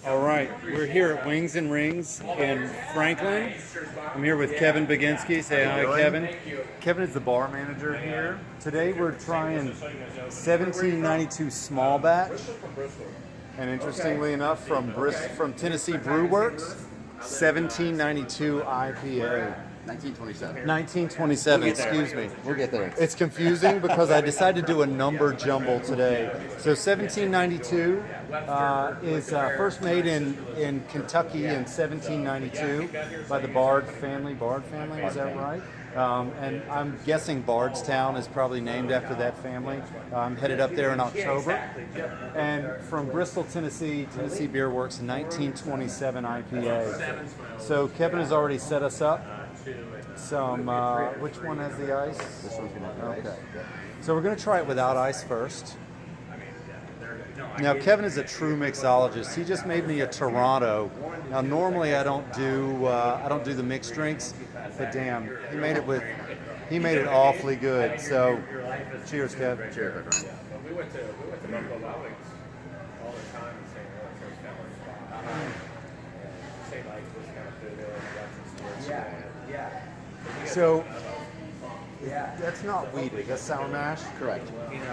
All right, we're here at Wings and Rings in Franklin. I'm here with Kevin Baginski. Say hi, Kevin. Kevin is the bar manager here. Today we're trying 1792 small batch, and interestingly enough, from Tennessee Brew Works, 1792 IPA. 1927. 1927, excuse me. We'll get there. It's confusing because I decided to do a number jumble today. So 1792 is first made in Kentucky in 1792 by the Bard family. Bard family, is that right? And I'm guessing Bardstown is probably named after that family. I'm headed up there in October. And from Bristol, Tennessee, Tennessee Beer Works, 1927 IPA. So Kevin has already set us up. Some, which one has the ice? This one's going to have Okay. ice. Yep. So we're going to try it without ice first. Now Kevin is a true mixologist. He just made me a Toronto. Now normally I don't do the mixed drinks, but damn, he made it awfully good. So cheers, Kev. Cheers, my friend. We went to Buffalo Wild Wings all the time in St. Louis. It was kind of like spot. St. Mike's was kind of food there. We got some stores. So that's not wheated. That's sour mash. Correct.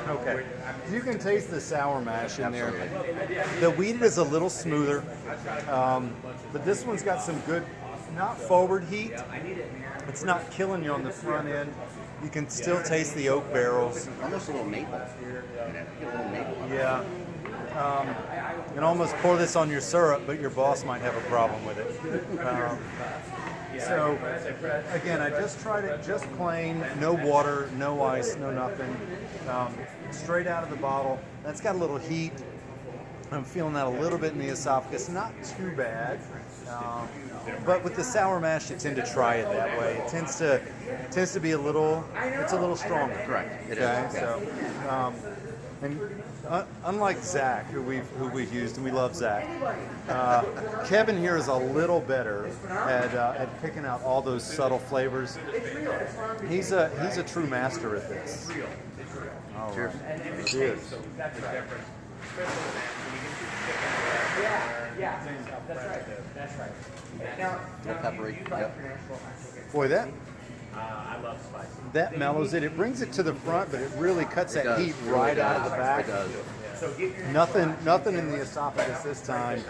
Okay. You can taste the sour mash in there. Absolutely. The wheated is a little smoother, but this one's got some good, not forward heat. It's not killing you on the front end. You can still taste the oak barrels. Almost a little maple. Get a little maple. Yeah. You can almost pour this on your syrup, but your boss might have a problem with it. So, again, I just tried it just plain, no water, no ice, no nothing. Straight out of the bottle. That's got a little heat. I'm feeling that a little bit in the esophagus. Not too bad. But with the sour mash, you tend to try it that way. It tends to be it's a little stronger. Correct. It Okay, is. so, and unlike Zach, who we've used, and we love Zach, Kevin here is a little better at picking out all those subtle flavors. He's a true master at this. All Cheers. right. Cheers. That's the difference. That's right. A little peppery. Yep. Boy, I love spicy. that mellows it. It brings it to the front, but it really cuts that does. heat It right really out of does. the back. It does. Nothing in the esophagus this time.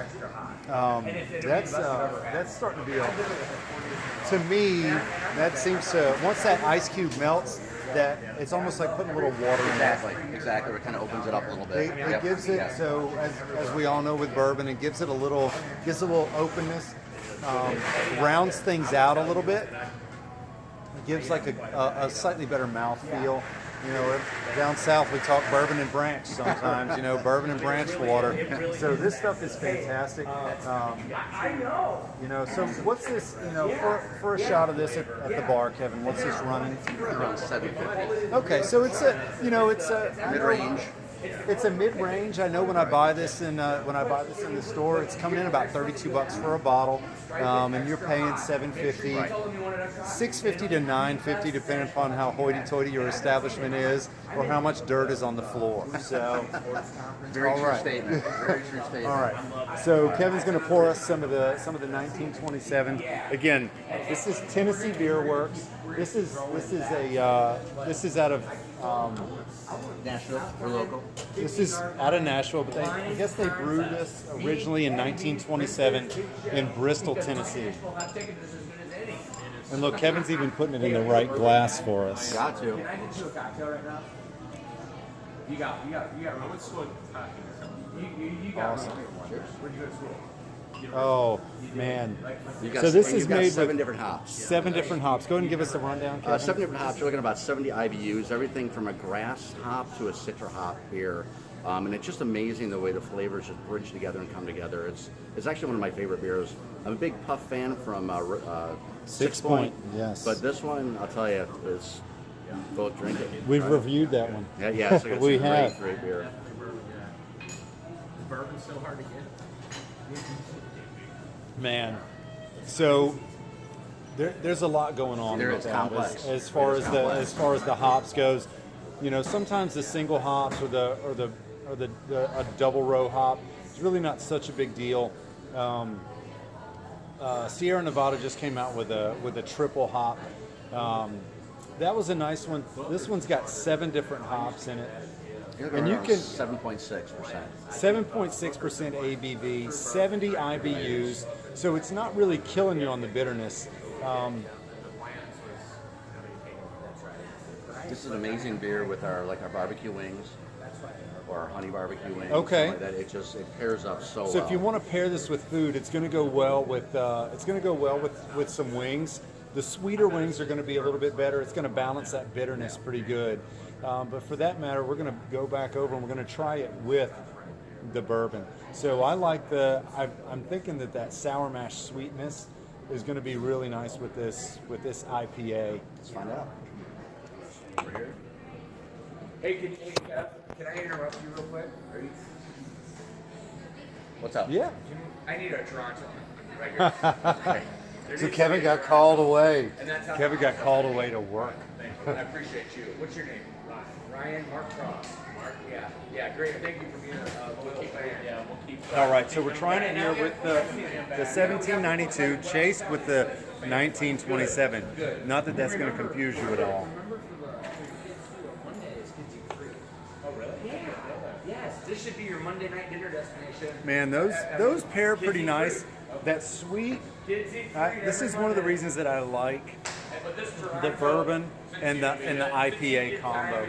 That's starting to be to me, that seems to, once that ice cube melts, that it's almost like putting a little water in it. Exactly. It kind of opens it up a little bit. It gives it, so as we all know with bourbon, it gives it a little openness, rounds things out a little bit. It gives like a slightly better mouthfeel. You know, down south we talk bourbon and branch sometimes, you know, bourbon and branch water. So this stuff is fantastic. You know, so what's this, you know, for a shot of this at the bar, Kevin, what's this running? Around 750. Okay, so it's a Mid-range. It's a mid-range. I know when I buy this in the store, it's coming in about $32 for a bottle, and you're paying $7.50, $6.50 to $9.50, depending upon how hoity-toity your establishment is or how much dirt is on the floor. So, Very all true right. statement. Very true statement. All right. So Kevin's going to pour us some of the 1927. Again, this is Tennessee Beer Works. This is out of. Nashville. We're local. This is out of Nashville, but I guess they brewed this originally in 1927 in Bristol, Tennessee. And look, Kevin's even putting it in the right glass for us. Got to. You got. What school? You got. Awesome. Where'd you go to school? Oh man! You got, So this and is you've got made seven with different hops. 7 different hops. Go ahead and give us a rundown, Kevin. 7 different hops. You're looking at about 70 IBUs. Everything from a grass hop to a citra hop beer. And it's just amazing the way the flavors just bridge together and come together. It's actually one of my favorite beers. I'm a big Puff fan from Six Point. Yes. But this one, I'll tell you, is both drink it. We've reviewed that one. Yeah, it's We a have. great beer. Bourbon's so hard to get. Man, so there's a lot going on. There with is that. complex. As far It is as complex. the hops goes, you know, sometimes the single hops or a double row hop It's really not such a big deal. Sierra Nevada just came out with a triple hop. That was a nice one. This one's got 7 different hops in it. And you can 7.6%. 7.6% ABV, 70 IBUs, so it's not really killing you on the bitterness. This is an amazing beer with our barbecue wings or our honey barbecue wings. Okay. Like that. It pairs up so well. So if you want to pair this with food, it's going to go well with some wings. The sweeter wings are going to be a little bit better. It's going to balance that bitterness pretty good. But for that matter, we're going to go back over and we're going to try it with the bourbon. So I like I'm thinking that sour mash sweetness is going to be really nice with this IPA. Let's find out. Hey, can I interrupt you real quick? What's up? Yeah. I need a Toronto right here. Okay. So Kevin got called away. And that's how Kevin got called away to work. Thank you. I appreciate you. What's your name? Ryan. Mark Cross. Mark. Yeah. Yeah. Great. Thank you for being a loyal fan. Yeah. We'll keep. All right, so we're trying it here with the 1792 chased with the 1927. Not that that's going to confuse you at all. Oh really? Yeah. Yes. This should be your Monday night dinner destination. Man, those pair pretty nice. That sweet. This is one of the reasons that I like the bourbon and the IPA combo.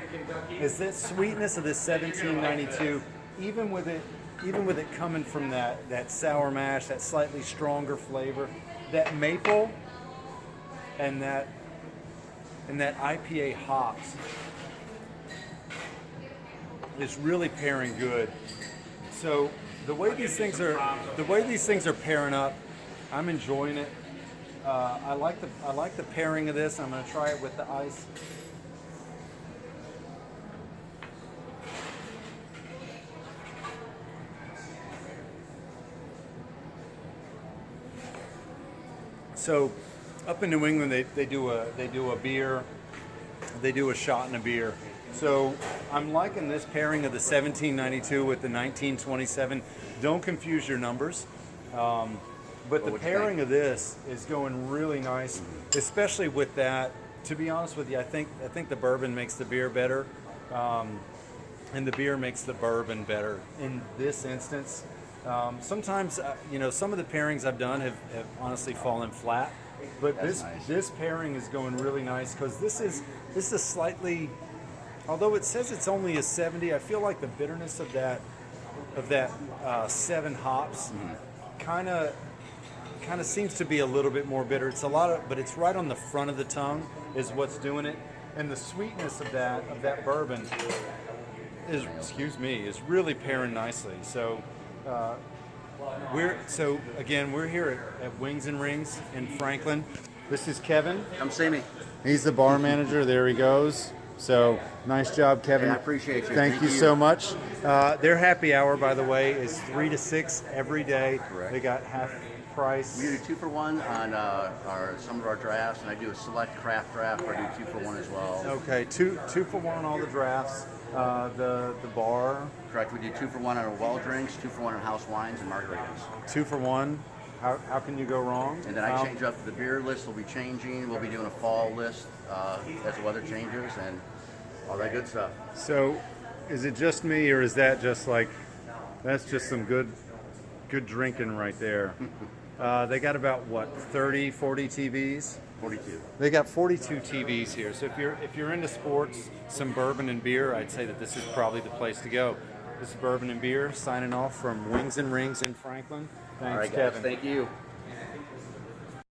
Is that sweetness of this 1792, even with it coming from that sour mash, that slightly stronger flavor, that maple and that IPA hops is really pairing good. So the way these things are pairing up, I'm enjoying it. I like the pairing of this. I'm going to try it with the ice. So up in New England, they do a beer, they do a shot and a beer. So I'm liking this pairing of the 1792 with the 1927. Don't confuse your numbers. But the pairing of this is going really nice, especially with that. To be honest with you, I think the bourbon makes the beer better, and the beer makes the bourbon better in this instance. Sometimes, some of the pairings I've done have honestly fallen flat, but this pairing is going really nice because this is slightly, although it says it's only a 70, I feel like the bitterness of that 7 hops kind of seems to be a little bit more bitter. It's but it's right on the front of the tongue is what's doing it, and the sweetness of that bourbon is really pairing nicely. So we're here at Wings and Rings in Franklin. This is Kevin. Come see me. He's the bar manager. There he goes. So nice job, Kevin. Hey, I appreciate you. Thank you so much. Their happy hour, by the way, is 3 to 6 every day. Correct. They got half price. We do 2 for 1 on some of our drafts, and I do a select craft draft where I do 2 for 1 as well. Okay, two for 1 on all the drafts. The bar. Correct. We do 2 for 1 on our well drinks, 2 for 1 on house wines and margaritas. 2 for 1. How can you go wrong? And then I change up the beer list. Will be changing. We'll be doing a fall list as the weather changes and all that good stuff. So, is it just me, or is that just that's just some good drinking right there? They got about 30, 40 TVs. 42. They got 42 TVs here. So if you're into sports, some bourbon and beer, I'd say that this is probably the place to go. This is Bourbon and Beer signing off from Wings and Rings in Franklin. Thanks, all right, guys, Kevin. thank you.